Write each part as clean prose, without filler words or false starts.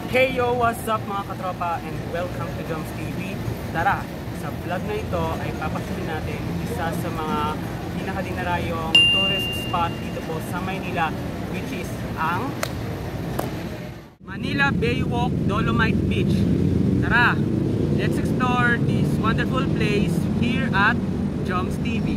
Hey yo, what's up mga katropa and welcome to Joms TV. Tara, sa vlog na ito ay papasyalin natin isa sa mga pinakadinarayong tourist spot dito po sa Maynila, which is ang Manila Baywalk Dolomite Beach. Tara, let's explore this wonderful place here at Joms TV.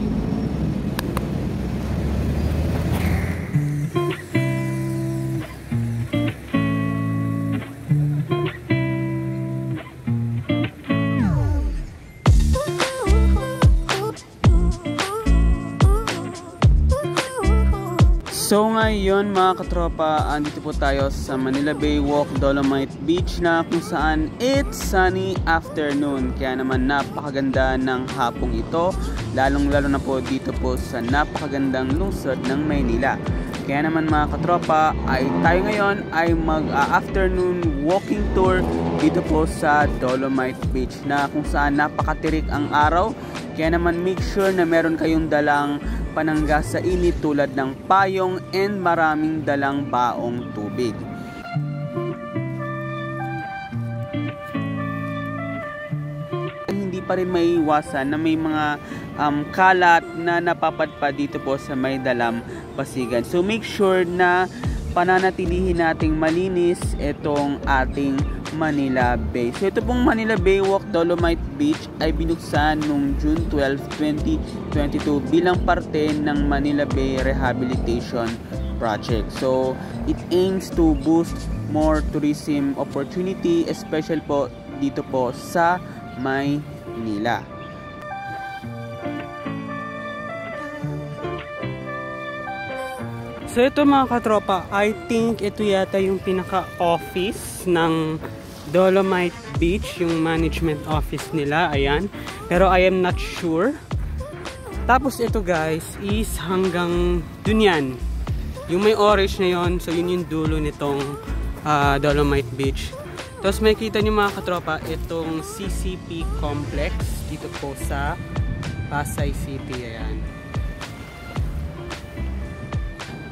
So ngayon mga katropa, andito po tayo sa Manila Baywalk Dolomite Beach na kung saan it's sunny afternoon. Kaya naman napakaganda ng hapong ito, lalong lalo na po dito po sa napakagandang lungsod ng Maynila. Kaya naman mga katropa, ay tayo ngayon ay mag-afternoon walking tour dito po sa Dolomite Beach na kung saan napakatirik ang araw. Kaya naman make sure na meron kayong dalang panangga sa init tulad ng payong and maraming dalang baong tubig. Hindi pa rin maiiwasan na may mga kalat na napapadpad dito po sa may dalampasigan. So make sure na pananatilihin nating malinis itong ating Manila Bay. So ito pong Manila Baywalk Dolomite Beach ay binuksan noong June 12, 2022 bilang parte ng Manila Bay Rehabilitation Project. So it aims to boost more tourism opportunity, especially po dito po sa Maynila. So ito mga katropa, I think ito yata yung pinaka-office ng Dolomite Beach, yung management office nila, ayan. Pero I am not sure. Tapos ito guys, is hanggang dun yan. Yung may orange na yon, so yun yung dulo nitong Dolomite Beach. Tapos may kita nyo mga katropa, itong CCP Complex dito po sa Pasay City, ayan.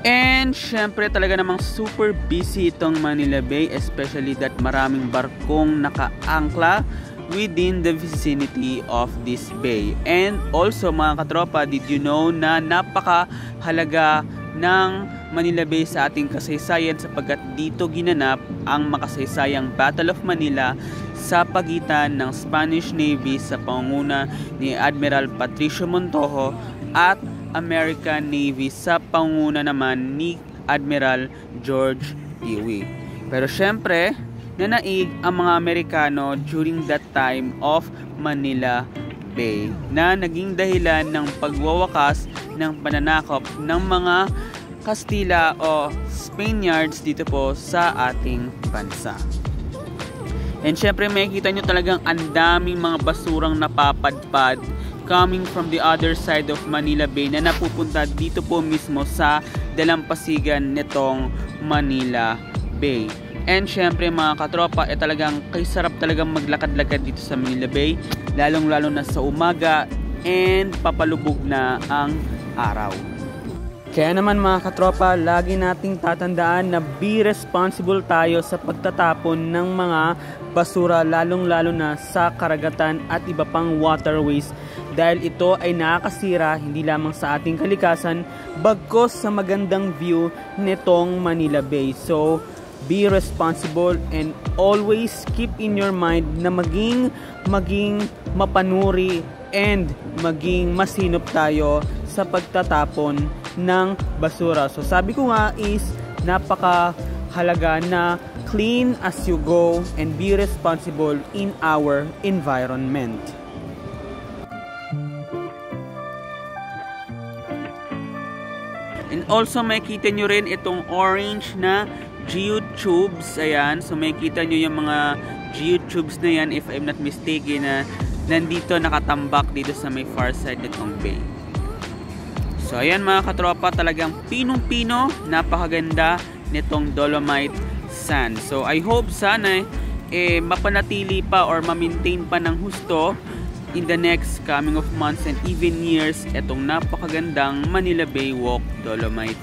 And syempre talaga namang super busy itong Manila Bay, especially that maraming barkong nakaangkla within the vicinity of this bay. And also mga katropa, did you know na napakahalaga ng Manila Bay sa ating kasaysayan sapagkat dito ginanap ang makasaysayang Battle of Manila sa pagitan ng Spanish Navy sa pangunguna ni Admiral Patricio Montojo at American Navy sa pangunguna naman ni Admiral George Dewey. Pero syempre, nanaig ang mga Amerikano during that time of Manila Bay na naging dahilan ng pagwawakas ng pananakop ng mga Kastila o Spaniards dito po sa ating bansa. And syempre makikita nyo talagang ang daming mga basurang napapadpad coming from the other side of Manila Bay na napupunta dito po mismo sa dalampasigan nitong Manila Bay. And syempre mga katropa, talagang kay sarap talagang maglakad-lakad dito sa Manila Bay, lalong-lalo na sa umaga and papalubog na ang araw. Kaya naman mga katropa, lagi nating tatandaan na be responsible tayo sa pagtatapon ng mga basura, lalong-lalo na sa karagatan at iba pang waterways dahil ito ay nakakasira hindi lamang sa ating kalikasan bagkus sa magandang view nitong Manila Bay. So be responsible and always keep in your mind na maging mapanuri and maging masinop tayo sa pagtatapon ng basura. So sabi ko nga is napakahalaga na clean as you go and be responsible in our environment. And also makikita nyo rin itong orange na geotubes. Ayan, so makikita nyo yung mga geotubes na yan, if I'm not mistaken, na nandito nakatambak dito sa may far side nitong bay. So ayan mga katropa, talagang pinong-pino, napakaganda nitong Dolomite Sand. So I hope sana mapanatili pa or ma-maintain pa ng husto in the next coming of months and even years itong napakagandang Manila Baywalk Dolomite